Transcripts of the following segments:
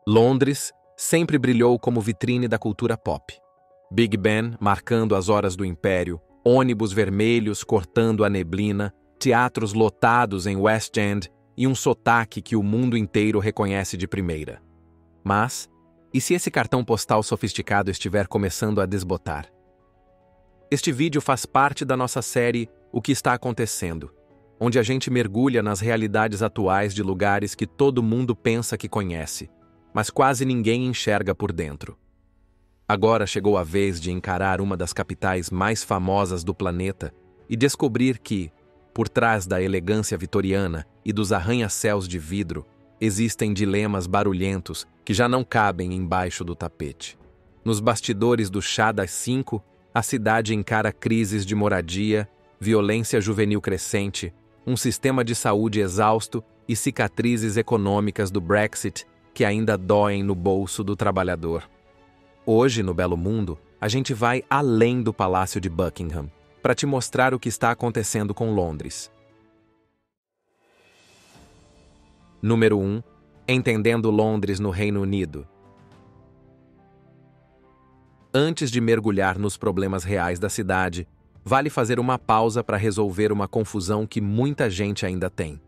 Londres sempre brilhou como vitrine da cultura pop. Big Ben marcando as horas do Império, ônibus vermelhos cortando a neblina, teatros lotados em West End e um sotaque que o mundo inteiro reconhece de primeira. Mas, e se esse cartão postal sofisticado estiver começando a desbotar? Este vídeo faz parte da nossa série O que está acontecendo, onde a gente mergulha nas realidades atuais de lugares que todo mundo pensa que conhece, mas quase ninguém enxerga por dentro. Agora chegou a vez de encarar uma das capitais mais famosas do planeta e descobrir que, por trás da elegância vitoriana e dos arranha-céus de vidro, existem dilemas barulhentos que já não cabem embaixo do tapete. Nos bastidores do chá das 5, a cidade encara crises de moradia, violência juvenil crescente, um sistema de saúde exausto e cicatrizes econômicas do Brexit que ainda doem no bolso do trabalhador. Hoje, no Belo Mundo, a gente vai além do Palácio de Buckingham para te mostrar o que está acontecendo com Londres. Número 1. Entendendo Londres no Reino Unido. Antes de mergulhar nos problemas reais da cidade, vale fazer uma pausa para resolver uma confusão que muita gente ainda tem.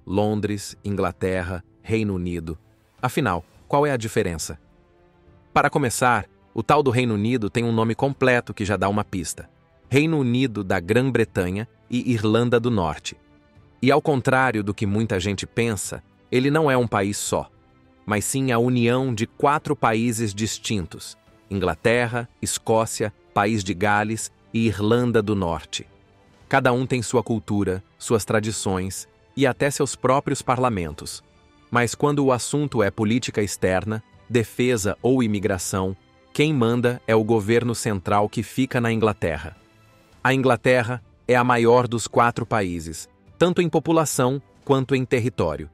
Londres, Inglaterra, Reino Unido. Afinal, qual é a diferença? Para começar, o tal do Reino Unido tem um nome completo que já dá uma pista: Reino Unido da Grã-Bretanha e Irlanda do Norte. E ao contrário do que muita gente pensa, ele não é um país só, mas sim a união de 4 países distintos: Inglaterra, Escócia, País de Gales e Irlanda do Norte. Cada um tem sua cultura, suas tradições e até seus próprios parlamentos. Mas quando o assunto é política externa, defesa ou imigração, quem manda é o governo central que fica na Inglaterra. A Inglaterra é a maior dos 4 países, tanto em população quanto em território.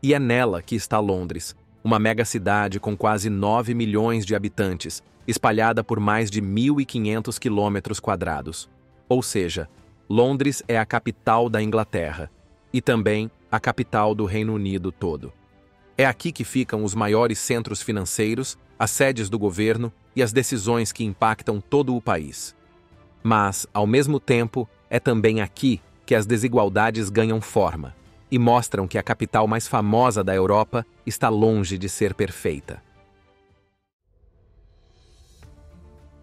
E é nela que está Londres, uma megacidade com quase 9 milhões de habitantes, espalhada por mais de 1.500 quilômetros quadrados. Ou seja, Londres é a capital da Inglaterra e também a capital do Reino Unido todo. É aqui que ficam os maiores centros financeiros, as sedes do governo e as decisões que impactam todo o país. Mas, ao mesmo tempo, é também aqui que as desigualdades ganham forma e mostram que a capital mais famosa da Europa está longe de ser perfeita.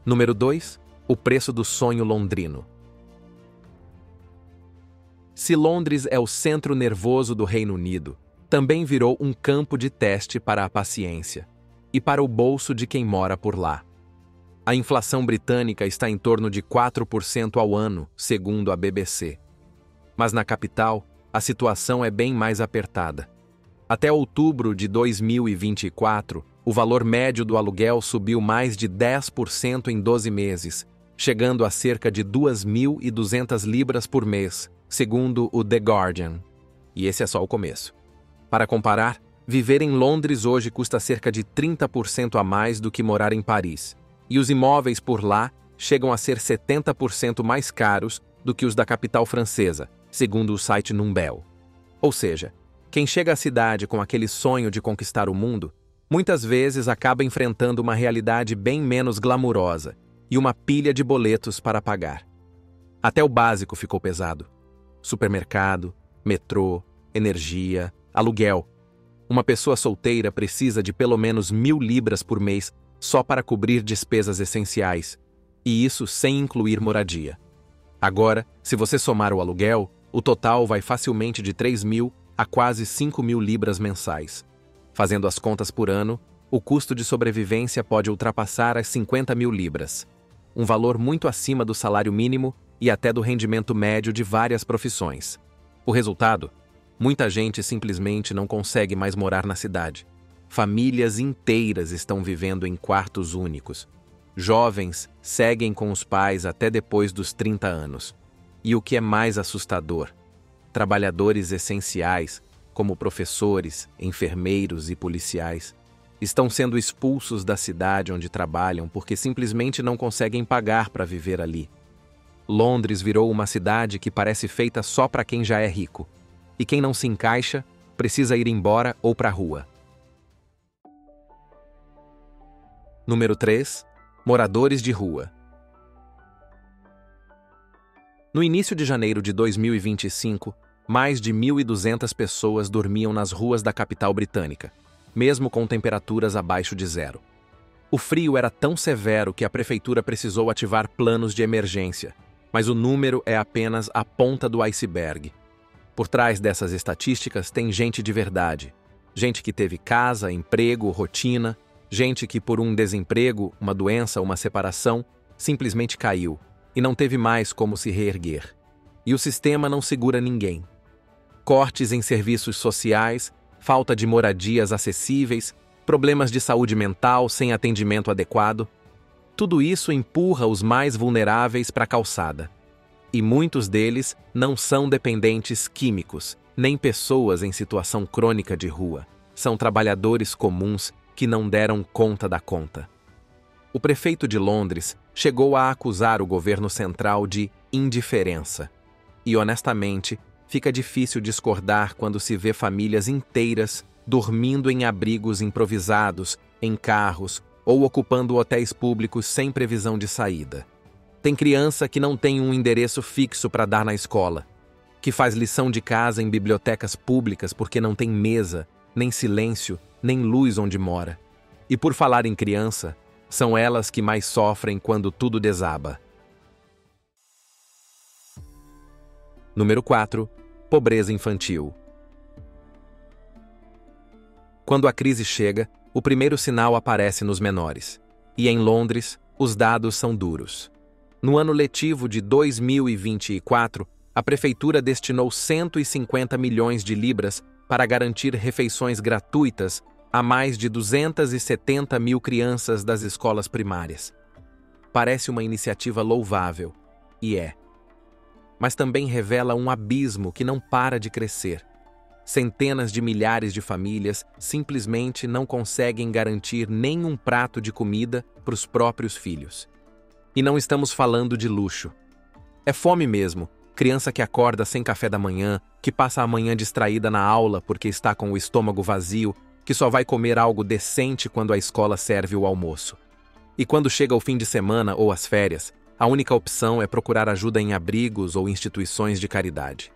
Número 2. O preço do sonho londrino. Se Londres é o centro nervoso do Reino Unido, também virou um campo de teste para a paciência e para o bolso de quem mora por lá. A inflação britânica está em torno de 4% ao ano, segundo a BBC. Mas na capital, a situação é bem mais apertada. Até outubro de 2024, o valor médio do aluguel subiu mais de 10% em 12 meses, chegando a cerca de 2.200 libras por mês, segundo o The Guardian. E esse é só o começo. Para comparar, viver em Londres hoje custa cerca de 30% a mais do que morar em Paris, e os imóveis por lá chegam a ser 70% mais caros do que os da capital francesa, segundo o site Numbeo. Ou seja, quem chega à cidade com aquele sonho de conquistar o mundo, muitas vezes acaba enfrentando uma realidade bem menos glamurosa e uma pilha de boletos para pagar. Até o básico ficou pesado: supermercado, metrô, energia, aluguel. Uma pessoa solteira precisa de pelo menos 1.000 libras por mês só para cobrir despesas essenciais, e isso sem incluir moradia. Agora, se você somar o aluguel, o total vai facilmente de 3.000 a quase 5.000 libras mensais. Fazendo as contas por ano, o custo de sobrevivência pode ultrapassar as 50.000 libras, um valor muito acima do salário mínimo e até do rendimento médio de várias profissões. O resultado? Muita gente simplesmente não consegue mais morar na cidade. Famílias inteiras estão vivendo em quartos únicos. Jovens seguem com os pais até depois dos 30 anos. E o que é mais assustador, trabalhadores essenciais, como professores, enfermeiros e policiais, estão sendo expulsos da cidade onde trabalham porque simplesmente não conseguem pagar para viver ali. Londres virou uma cidade que parece feita só para quem já é rico. E quem não se encaixa, precisa ir embora ou para a rua. Número 3. Moradores de rua. No início de janeiro de 2025, mais de 1.200 pessoas dormiam nas ruas da capital britânica, mesmo com temperaturas abaixo de zero. O frio era tão severo que a prefeitura precisou ativar planos de emergência, mas o número é apenas a ponta do iceberg. Por trás dessas estatísticas tem gente de verdade. Gente que teve casa, emprego, rotina, gente que por um desemprego, uma doença, uma separação, simplesmente caiu e não teve mais como se reerguer. E o sistema não segura ninguém. Cortes em serviços sociais, falta de moradias acessíveis, problemas de saúde mental sem atendimento adequado. Tudo isso empurra os mais vulneráveis para a calçada. E muitos deles não são dependentes químicos, nem pessoas em situação crônica de rua. São trabalhadores comuns que não deram conta da conta. O prefeito de Londres chegou a acusar o governo central de indiferença. E, honestamente, fica difícil discordar quando se vê famílias inteiras dormindo em abrigos improvisados, em carros ou ocupando hotéis públicos sem previsão de saída. Tem criança que não tem um endereço fixo para dar na escola, que faz lição de casa em bibliotecas públicas porque não tem mesa, nem silêncio, nem luz onde mora. E por falar em criança, são elas que mais sofrem quando tudo desaba. Número 4. Pobreza infantil. Quando a crise chega, o primeiro sinal aparece nos menores. E em Londres, os dados são duros. No ano letivo de 2024, a prefeitura destinou 150 milhões de libras para garantir refeições gratuitas a mais de 270 mil crianças das escolas primárias. Parece uma iniciativa louvável, e é. Mas também revela um abismo que não para de crescer. Centenas de milhares de famílias simplesmente não conseguem garantir nem um prato de comida para os próprios filhos. E não estamos falando de luxo. É fome mesmo, criança que acorda sem café da manhã, que passa a manhã distraída na aula porque está com o estômago vazio, que só vai comer algo decente quando a escola serve o almoço. E quando chega o fim de semana ou as férias, a única opção é procurar ajuda em abrigos ou instituições de caridade.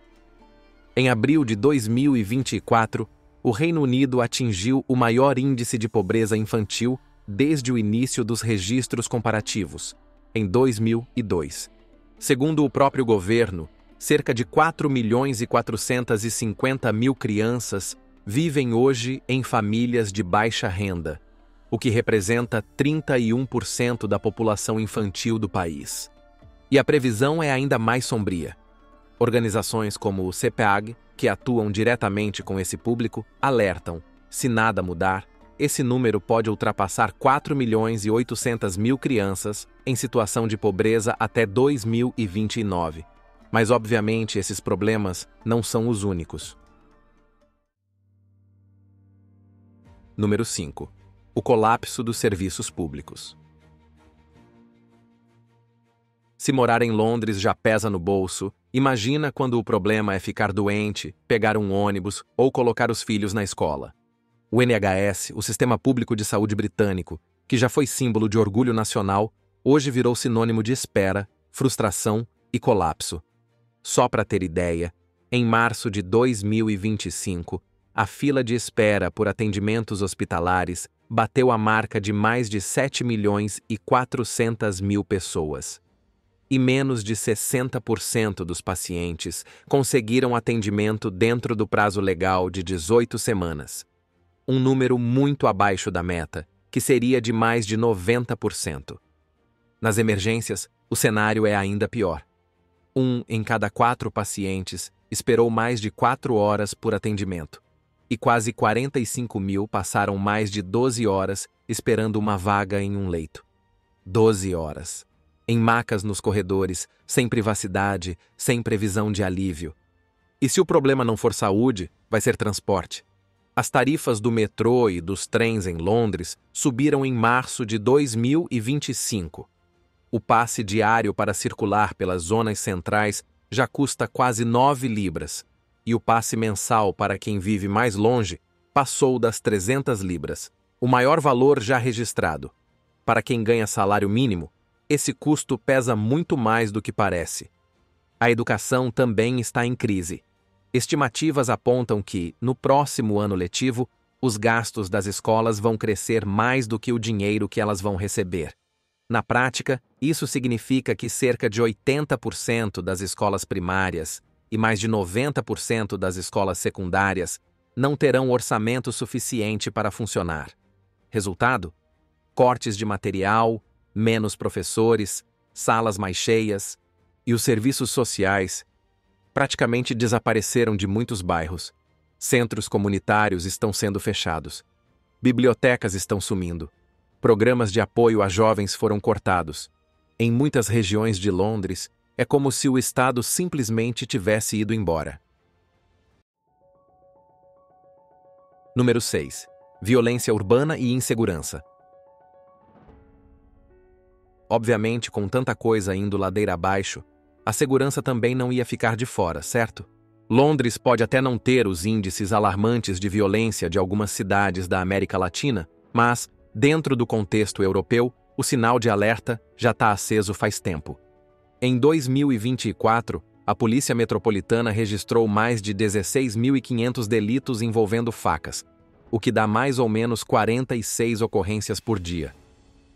Em abril de 2024, o Reino Unido atingiu o maior índice de pobreza infantil desde o início dos registros comparativos, em 2002. Segundo o próprio governo, cerca de 4.450.000 crianças vivem hoje em famílias de baixa renda, o que representa 31% da população infantil do país. E a previsão é ainda mais sombria. Organizações como o CPAG, que atuam diretamente com esse público, alertam: se nada mudar, esse número pode ultrapassar 4.800.000 crianças em situação de pobreza até 2029. Mas, obviamente, esses problemas não são os únicos. Número 5. O colapso dos serviços públicos. Se morar em Londres já pesa no bolso, imagina quando o problema é ficar doente, pegar um ônibus ou colocar os filhos na escola. O NHS, o Sistema Público de Saúde britânico, que já foi símbolo de orgulho nacional, hoje virou sinônimo de espera, frustração e colapso. Só para ter ideia, em março de 2025, a fila de espera por atendimentos hospitalares bateu a marca de mais de 7.400.000 pessoas. E menos de 60% dos pacientes conseguiram atendimento dentro do prazo legal de 18 semanas. Um número muito abaixo da meta, que seria de mais de 90%. Nas emergências, o cenário é ainda pior. 1 em cada 4 pacientes esperou mais de 4 horas por atendimento, e quase 45.000 passaram mais de 12 horas esperando uma vaga em um leito. 12 horas. Em macas nos corredores, sem privacidade, sem previsão de alívio. E se o problema não for saúde, vai ser transporte. As tarifas do metrô e dos trens em Londres subiram em março de 2025. O passe diário para circular pelas zonas centrais já custa quase 9 libras, e o passe mensal para quem vive mais longe passou das 300 libras, o maior valor já registrado. para quem ganha salário mínimo, esse custo pesa muito mais do que parece. A educação também está em crise. Estimativas apontam que, no próximo ano letivo, os gastos das escolas vão crescer mais do que o dinheiro que elas vão receber. Na prática, isso significa que cerca de 80% das escolas primárias e mais de 90% das escolas secundárias não terão orçamento suficiente para funcionar. Resultado? Cortes de material, menos professores, salas mais cheias, e os serviços sociais praticamente desapareceram de muitos bairros. Centros comunitários estão sendo fechados. Bibliotecas estão sumindo. Programas de apoio a jovens foram cortados. Em muitas regiões de Londres, é como se o Estado simplesmente tivesse ido embora. Número 6. Violência urbana e insegurança. Obviamente, com tanta coisa indo ladeira abaixo, a segurança também não ia ficar de fora, certo? Londres pode até não ter os índices alarmantes de violência de algumas cidades da América Latina, mas, dentro do contexto europeu, o sinal de alerta já está aceso faz tempo. Em 2024, a Polícia Metropolitana registrou mais de 16.500 delitos envolvendo facas, o que dá mais ou menos 46 ocorrências por dia.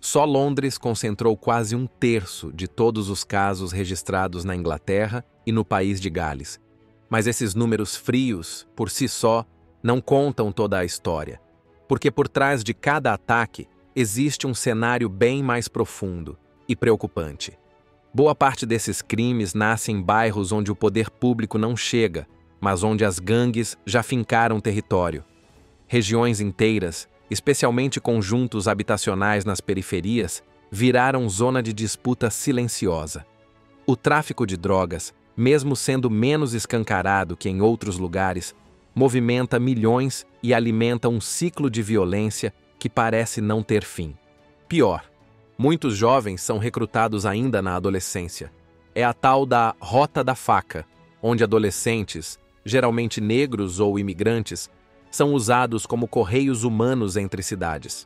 Só Londres concentrou quase um terço de todos os casos registrados na Inglaterra e no país de Gales. Mas esses números frios, por si só, não contam toda a história, porque por trás de cada ataque existe um cenário bem mais profundo e preocupante. Boa parte desses crimes nasce em bairros onde o poder público não chega, mas onde as gangues já fincaram território. Regiões inteiras, especialmente conjuntos habitacionais nas periferias, viraram zona de disputa silenciosa. O tráfico de drogas, mesmo sendo menos escancarado que em outros lugares, movimenta milhões e alimenta um ciclo de violência que parece não ter fim. Pior, muitos jovens são recrutados ainda na adolescência. É a tal da rota da faca, onde adolescentes, geralmente negros ou imigrantes, são usados como correios humanos entre cidades.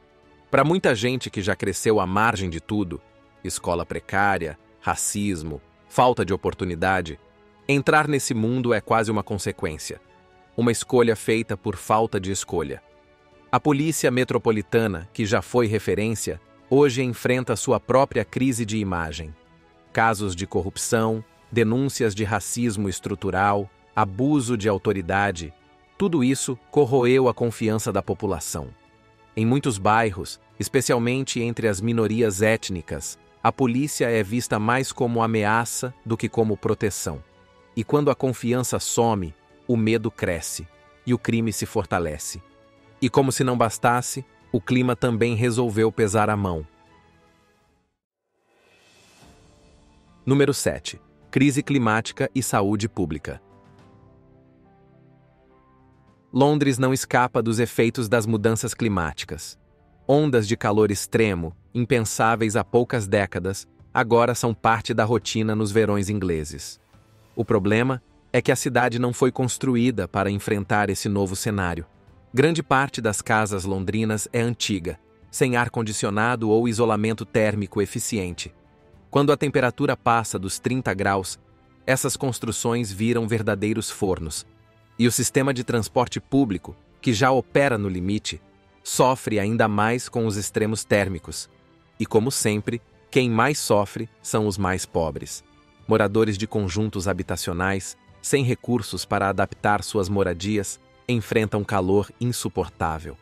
Para muita gente que já cresceu à margem de tudo, escola precária, racismo, falta de oportunidade, entrar nesse mundo é quase uma consequência. Uma escolha feita por falta de escolha. A Polícia Metropolitana, que já foi referência, hoje enfrenta sua própria crise de imagem. Casos de corrupção, denúncias de racismo estrutural, abuso de autoridade, tudo isso corroeu a confiança da população. Em muitos bairros, especialmente entre as minorias étnicas, a polícia é vista mais como ameaça do que como proteção. E quando a confiança some, o medo cresce e o crime se fortalece. E como se não bastasse, o clima também resolveu pesar a mão. Número 7. Crise climática e saúde pública. Londres não escapa dos efeitos das mudanças climáticas. Ondas de calor extremo, impensáveis há poucas décadas, agora são parte da rotina nos verões ingleses. O problema é que a cidade não foi construída para enfrentar esse novo cenário. Grande parte das casas londrinas é antiga, sem ar-condicionado ou isolamento térmico eficiente. Quando a temperatura passa dos 30 graus, essas construções viram verdadeiros fornos. E o sistema de transporte público, que já opera no limite, sofre ainda mais com os extremos térmicos. E, como sempre, quem mais sofre são os mais pobres. Moradores de conjuntos habitacionais, sem recursos para adaptar suas moradias, enfrentam calor insuportável.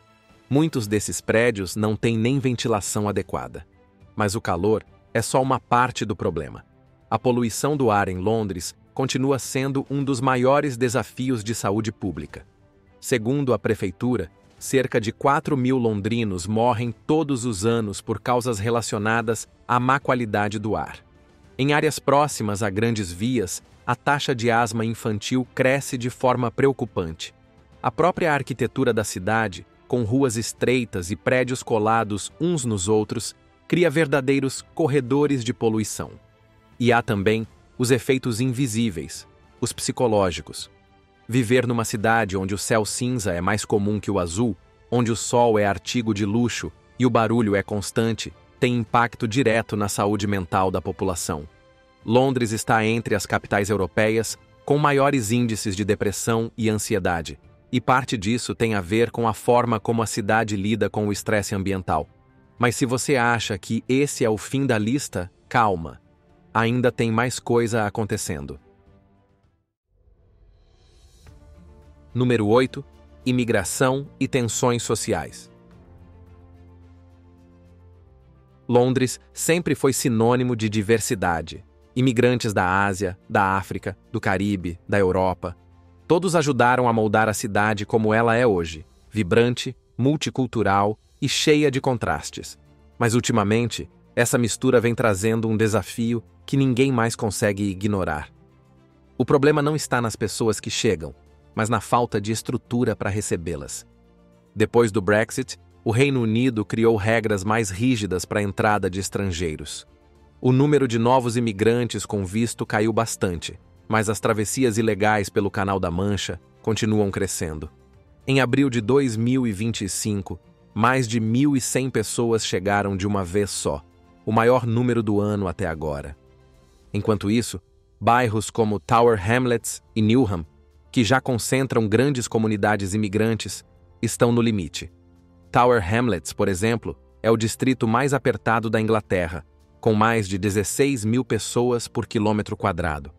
Muitos desses prédios não têm nem ventilação adequada. Mas o calor é só uma parte do problema. A poluição do ar em Londres continua sendo um dos maiores desafios de saúde pública. Segundo a prefeitura, cerca de 4.000 londrinos morrem todos os anos por causas relacionadas à má qualidade do ar. Em áreas próximas a grandes vias, a taxa de asma infantil cresce de forma preocupante. A própria arquitetura da cidade, com ruas estreitas e prédios colados uns nos outros, cria verdadeiros corredores de poluição. E há também os efeitos invisíveis, os psicológicos. Viver numa cidade onde o céu cinza é mais comum que o azul, onde o sol é artigo de luxo e o barulho é constante, tem impacto direto na saúde mental da população. Londres está entre as capitais europeias com maiores índices de depressão e ansiedade, e parte disso tem a ver com a forma como a cidade lida com o estresse ambiental. Mas se você acha que esse é o fim da lista, calma. Ainda tem mais coisa acontecendo. Número 8. Imigração e tensões sociais. Londres sempre foi sinônimo de diversidade. Imigrantes da Ásia, da África, do Caribe, da Europa. Todos ajudaram a moldar a cidade como ela é hoje, vibrante, multicultural e cheia de contrastes. Mas ultimamente, essa mistura vem trazendo um desafio que ninguém mais consegue ignorar. O problema não está nas pessoas que chegam, mas na falta de estrutura para recebê-las. Depois do Brexit, o Reino Unido criou regras mais rígidas para a entrada de estrangeiros. O número de novos imigrantes com visto caiu bastante, mas as travessias ilegais pelo Canal da Mancha continuam crescendo. Em abril de 2025, mais de 1.100 pessoas chegaram de uma vez só, o maior número do ano até agora. Enquanto isso, bairros como Tower Hamlets e Newham, que já concentram grandes comunidades imigrantes, estão no limite. Tower Hamlets, por exemplo, é o distrito mais apertado da Inglaterra, com mais de 16 mil pessoas por quilômetro quadrado.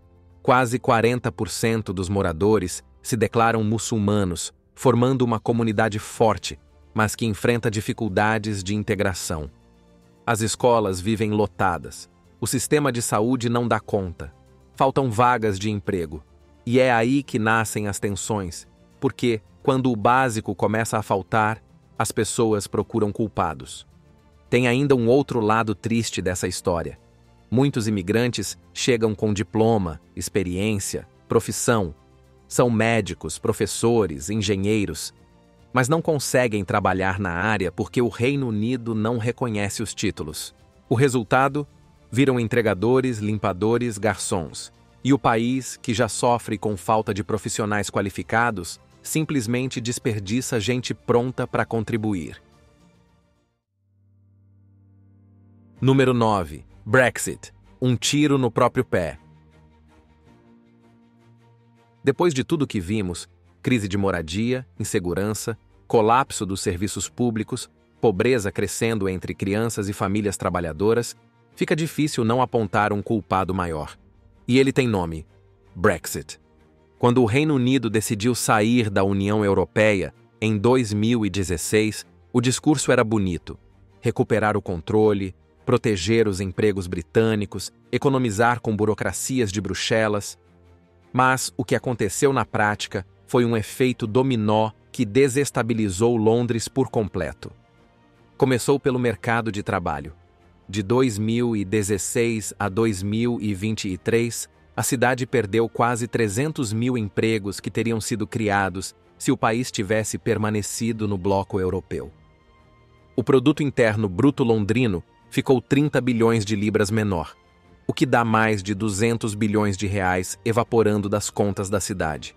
Quase 40% dos moradores se declaram muçulmanos, formando uma comunidade forte, mas que enfrenta dificuldades de integração. As escolas vivem lotadas. O sistema de saúde não dá conta. Faltam vagas de emprego. E é aí que nascem as tensões, porque, quando o básico começa a faltar, as pessoas procuram culpados. Tem ainda um outro lado triste dessa história. Muitos imigrantes chegam com diploma, experiência, profissão. São médicos, professores, engenheiros, mas não conseguem trabalhar na área porque o Reino Unido não reconhece os títulos. O resultado? Viram entregadores, limpadores, garçons. E o país, que já sofre com falta de profissionais qualificados, simplesmente desperdiça gente pronta para contribuir. Número 9. Brexit. Um tiro no próprio pé. Depois de tudo que vimos, crise de moradia, insegurança, colapso dos serviços públicos, pobreza crescendo entre crianças e famílias trabalhadoras, fica difícil não apontar um culpado maior. E ele tem nome: Brexit. Quando o Reino Unido decidiu sair da União Europeia, em 2016, o discurso era bonito: recuperar o controle, proteger os empregos britânicos, economizar com burocracias de Bruxelas. Mas o que aconteceu na prática foi um efeito dominó que desestabilizou Londres por completo. Começou pelo mercado de trabalho. De 2016 a 2023, a cidade perdeu quase 300 mil empregos que teriam sido criados se o país tivesse permanecido no bloco europeu. O produto interno bruto londrino ficou 30 bilhões de libras menor, o que dá mais de 200 bilhões de reais evaporando das contas da cidade.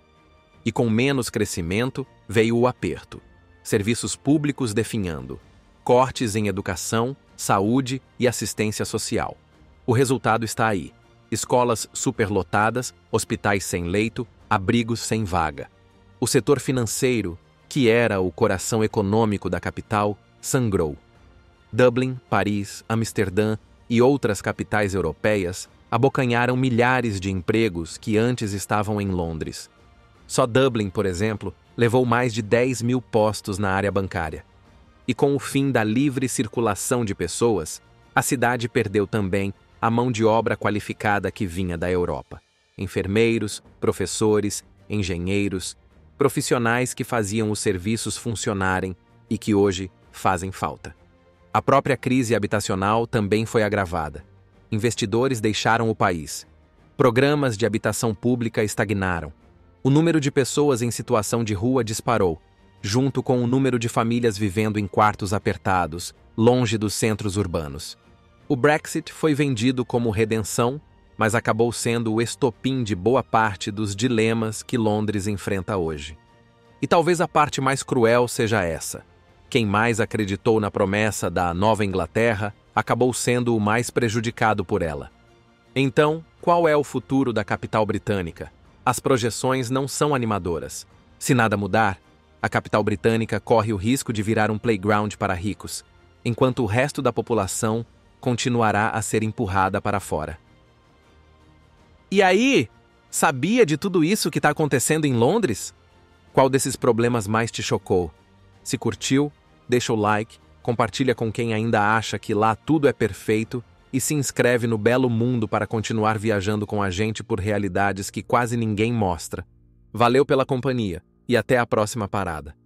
E com menos crescimento, veio o aperto. Serviços públicos definhando, cortes em educação, saúde e assistência social. O resultado está aí: escolas superlotadas, hospitais sem leito, abrigos sem vaga. O setor financeiro, que era o coração econômico da capital, sangrou. Dublin, Paris, Amsterdã e outras capitais europeias abocanharam milhares de empregos que antes estavam em Londres. Só Dublin, por exemplo, levou mais de 10 mil postos na área bancária. E com o fim da livre circulação de pessoas, a cidade perdeu também a mão de obra qualificada que vinha da Europa. Enfermeiros, professores, engenheiros, profissionais que faziam os serviços funcionarem e que hoje fazem falta. A própria crise habitacional também foi agravada. Investidores deixaram o país. Programas de habitação pública estagnaram. O número de pessoas em situação de rua disparou, junto com o número de famílias vivendo em quartos apertados, longe dos centros urbanos. O Brexit foi vendido como redenção, mas acabou sendo o estopim de boa parte dos dilemas que Londres enfrenta hoje. E talvez a parte mais cruel seja essa: quem mais acreditou na promessa da Nova Inglaterra acabou sendo o mais prejudicado por ela. Então, qual é o futuro da capital britânica? As projeções não são animadoras. Se nada mudar, a capital britânica corre o risco de virar um playground para ricos, enquanto o resto da população continuará a ser empurrada para fora. E aí, sabia de tudo isso que está acontecendo em Londres? Qual desses problemas mais te chocou? Se curtiu, deixa o like, compartilha com quem ainda acha que lá tudo é perfeito e se inscreve no Belo Mundo para continuar viajando com a gente por realidades que quase ninguém mostra. Valeu pela companhia e até a próxima parada.